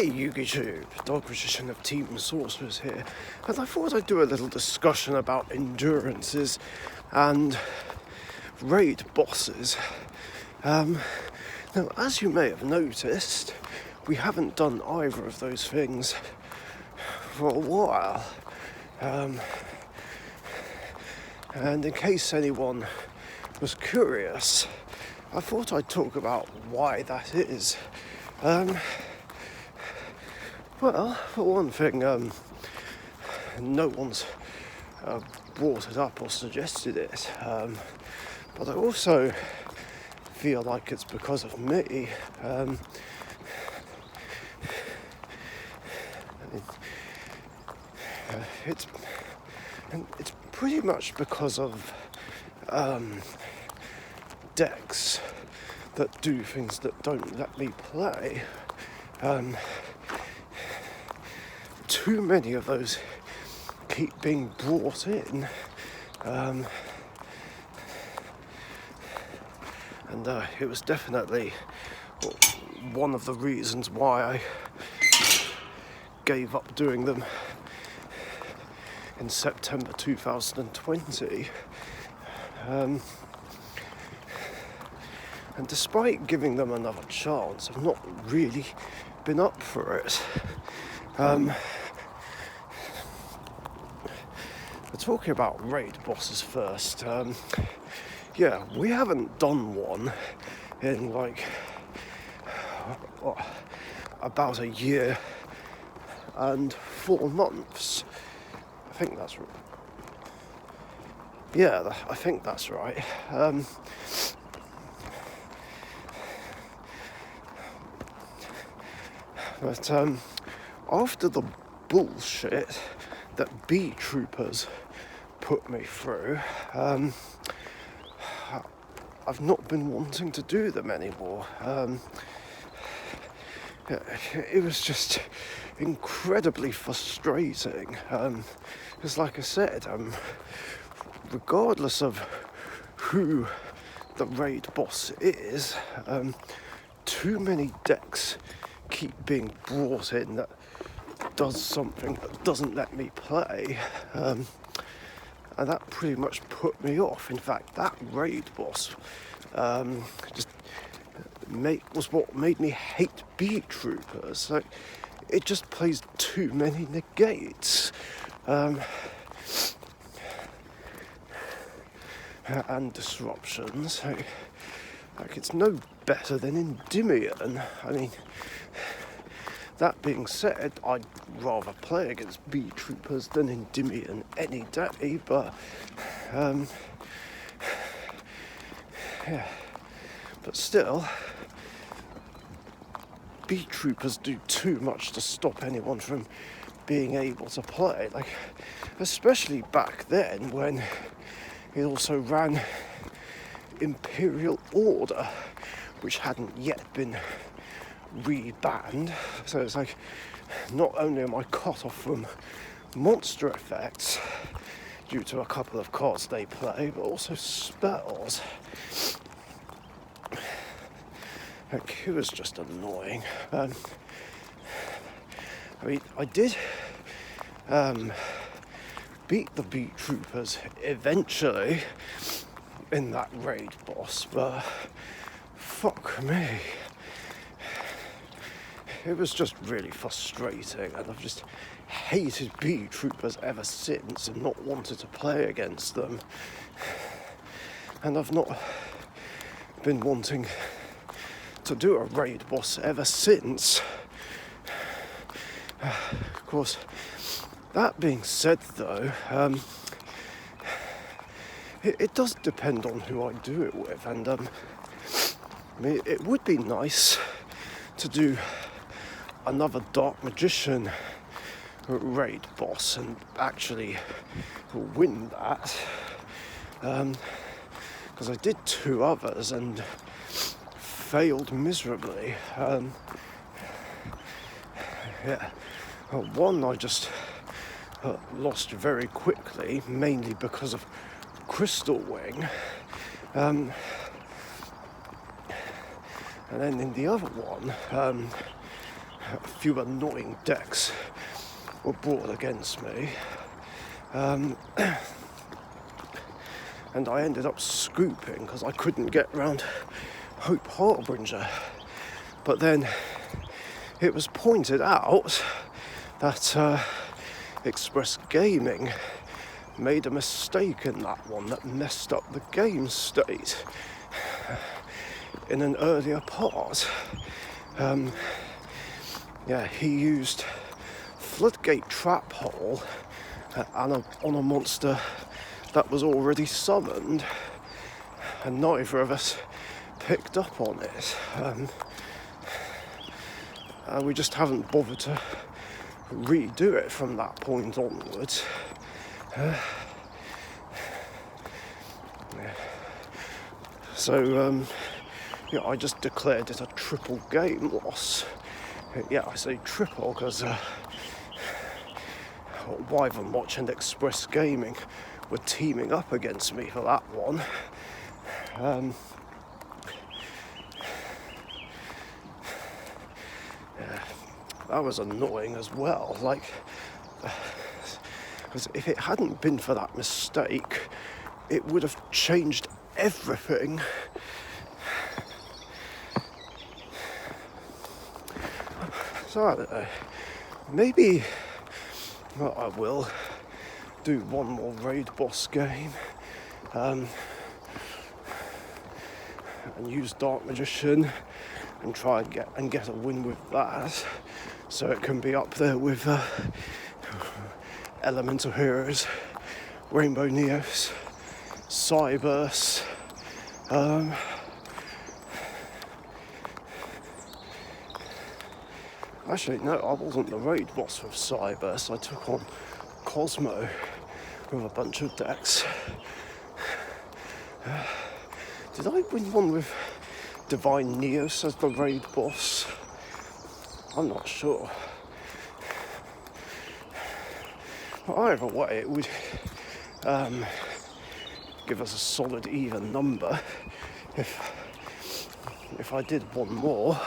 Hey YouTube, Dog Magician of Team Sorcerers here, and I thought I'd do a little discussion about endurances and raid bosses. Now, as you may have noticed, we haven't done either of those things for a while. And in case anyone was curious, I thought I'd talk about why that is. Well, for one thing, no one's brought it up or suggested it, but I also feel like it's because of me. It's pretty much because of decks that do things that don't let me play. Too many of those keep being brought in, and it was definitely one of the reasons why I gave up doing them in September 2020. And despite giving them another chance, I've not really been up for it. We're talking about raid bosses first. Yeah, we haven't done one in about a year and 4 months. I think that's right. Yeah, I think that's right. But after the bullshit that bee troopers put me through, I've not been wanting to do them anymore. It was just incredibly frustrating. Because like I said, regardless of who the raid boss is, too many decks keep being brought in that does something that doesn't let me play, and that pretty much put me off. In fact, that raid boss was what made me hate bee troopers. Like, it just plays too many negates, and disruptions. Like it's no better than Endymion. I mean, that being said, I'd rather play against bee troopers than Endymion any day, but yeah. But still, bee troopers do too much to stop anyone from being able to play. Like, especially back then when it also ran Imperial Order, which hadn't yet been rebanned. So it's like, not only am I cut off from monster effects due to a couple of cards they play, but also spells. Like, it was just annoying. I mean, I did beat the bee troopers eventually in that raid boss, but fuck me. It was just really frustrating, and I've just hated bee troopers ever since and not wanted to play against them. And I've not been wanting to do a raid boss ever since. Of course, that being said though, it does depend on who I do it with, and I mean, it would be nice to do another Dark Magician raid boss and actually win that, because I did 2 others and failed miserably. Yeah, one I just lost very quickly, mainly because of Crystal Wing, and then in the other one a few annoying decks were brought against me. And I ended up scooping because I couldn't get round Hope Harbinger. But then it was pointed out that Express Gaming made a mistake in that one that messed up the game state in an earlier part. He used Floodgate Trap Hole on a monster that was already summoned, and neither of us picked up on it. We just haven't bothered to redo it from that point onwards. So I just declared it a triple game loss. I say triple because Wyvern Watch and Express Gaming were teaming up against me for that one. That was annoying as well. Because if it hadn't been for that mistake, it would have changed everything. So I don't know. Maybe I will do one more raid boss game and use Dark Magician and try and get a win with that, so it can be up there with Elemental Heroes, Rainbow Neos, Cyberse. Actually, no, I wasn't the raid boss with Cyberse. I took on Cosmo with a bunch of decks. Did I win one with Divine Neos as the raid boss? I'm not sure. But either way, it would give us a solid even number if I did one more.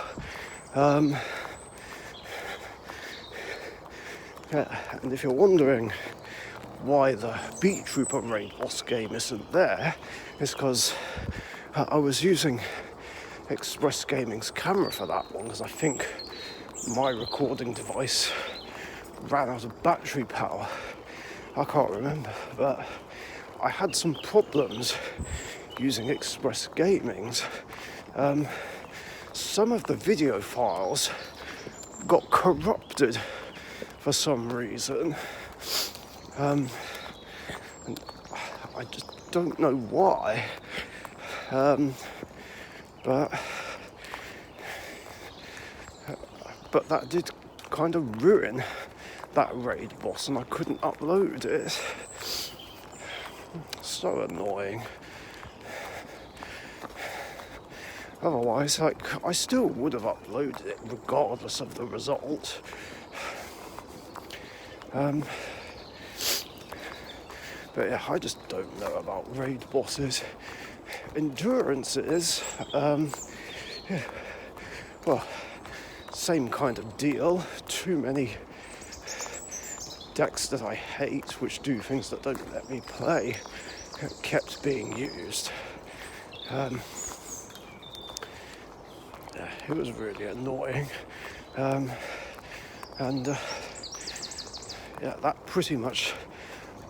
And if you're wondering why the Beat Trooper raid boss game isn't there, it's because I was using Express Gaming's camera for that one, because I think my recording device ran out of battery power. I can't remember, but I had some problems using Express Gaming's. Some of the video files got corrupted for some reason, and I just don't know why, but that did kind of ruin that raid boss, and I couldn't upload it. So annoying. Otherwise, I still would have uploaded it regardless of the result. But yeah, I just don't know about raid bosses. Endurances, same kind of deal. Too many decks that I hate, which do things that don't let me play, kept being used. It was really annoying. That pretty much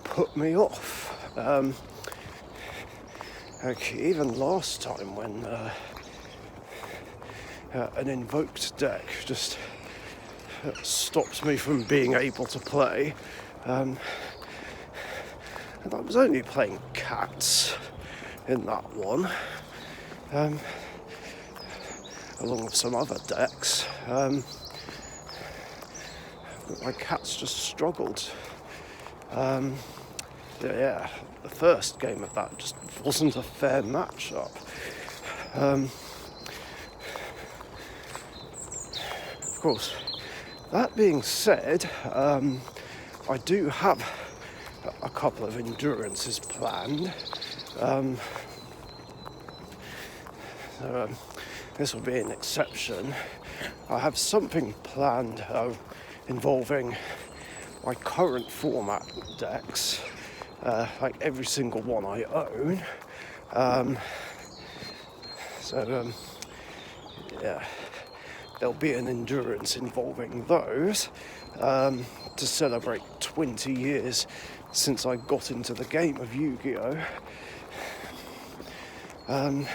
put me off. Even last time when an invoked deck just stopped me from being able to play, and I was only playing cats in that one, along with some other decks. My cats just struggled. The first game of that just wasn't a fair matchup. Of course, that being said, I do have a couple of endurances planned. this will be an exception. I have something planned involving my current format decks, like every single one I own. Yeah, there'll be an endurance involving those to celebrate 20 years since I got into the game of Yu-Gi-Oh! And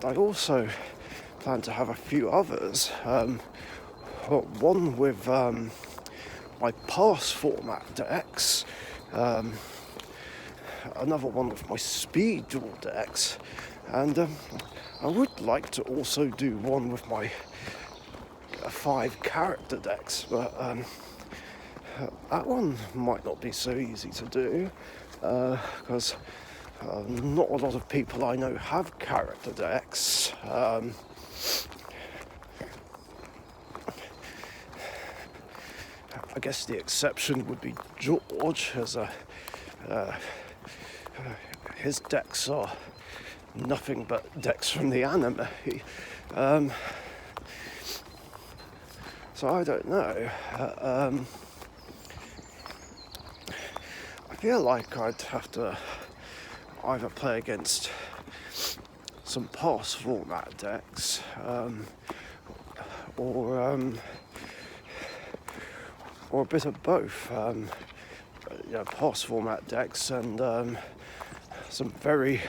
I also plan to have a few others. One with my past format decks, another one with my speed duel decks, and I would like to also do one with my 5 character decks, but that one might not be so easy to do because not a lot of people I know have character decks. I guess the exception would be George, as his decks are nothing but decks from the anime. So I don't know. I feel like I'd have to either play against some past format decks or a bit of both. Past format decks and some very,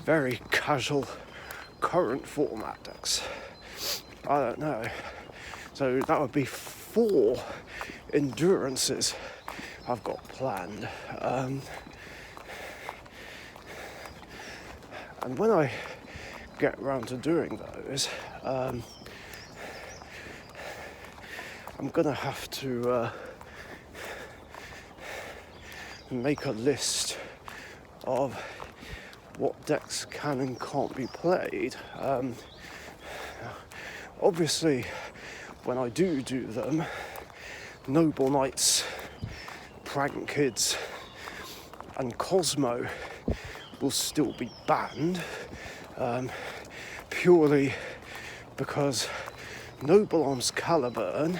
very casual current format decks. I don't know. So that would be 4 endurances I've got planned. And when I get around to doing those, I'm going to have to make a list of what decks can and can't be played. Obviously, when I do them, Noble Knights, Prank Kids and Cosmo will still be banned, purely because Noble Arms Caliburn,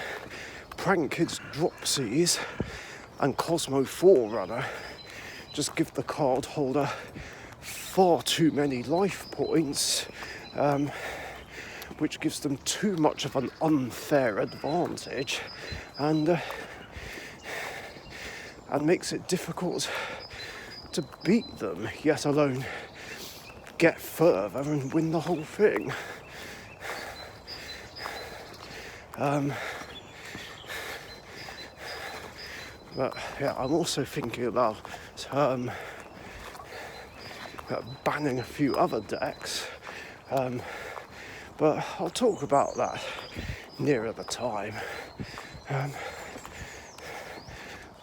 Prank Kids Dropsies and Cosmo Forerunner just give the card holder far too many life points, which gives them too much of an unfair advantage and makes it difficult to beat them, yet alone get further and win the whole thing. But yeah, I'm also thinking about banning a few other decks, but I'll talk about that nearer the time.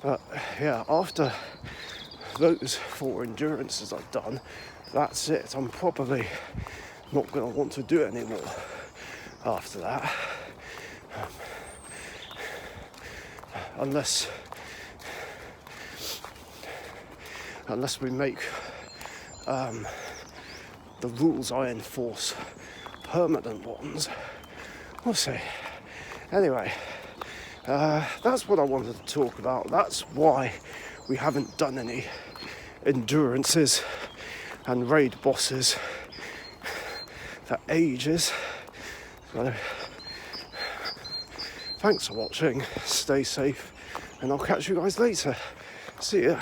But yeah, after those 4 endurances I've done, that's it. I'm probably not going to want to do any more after that, unless we make the rules I enforce permanent ones. We'll see. Anyway, that's what I wanted to talk about. That's why we haven't done any endurances and raid bosses for ages. So, thanks for watching, stay safe, and I'll catch you guys later. See ya.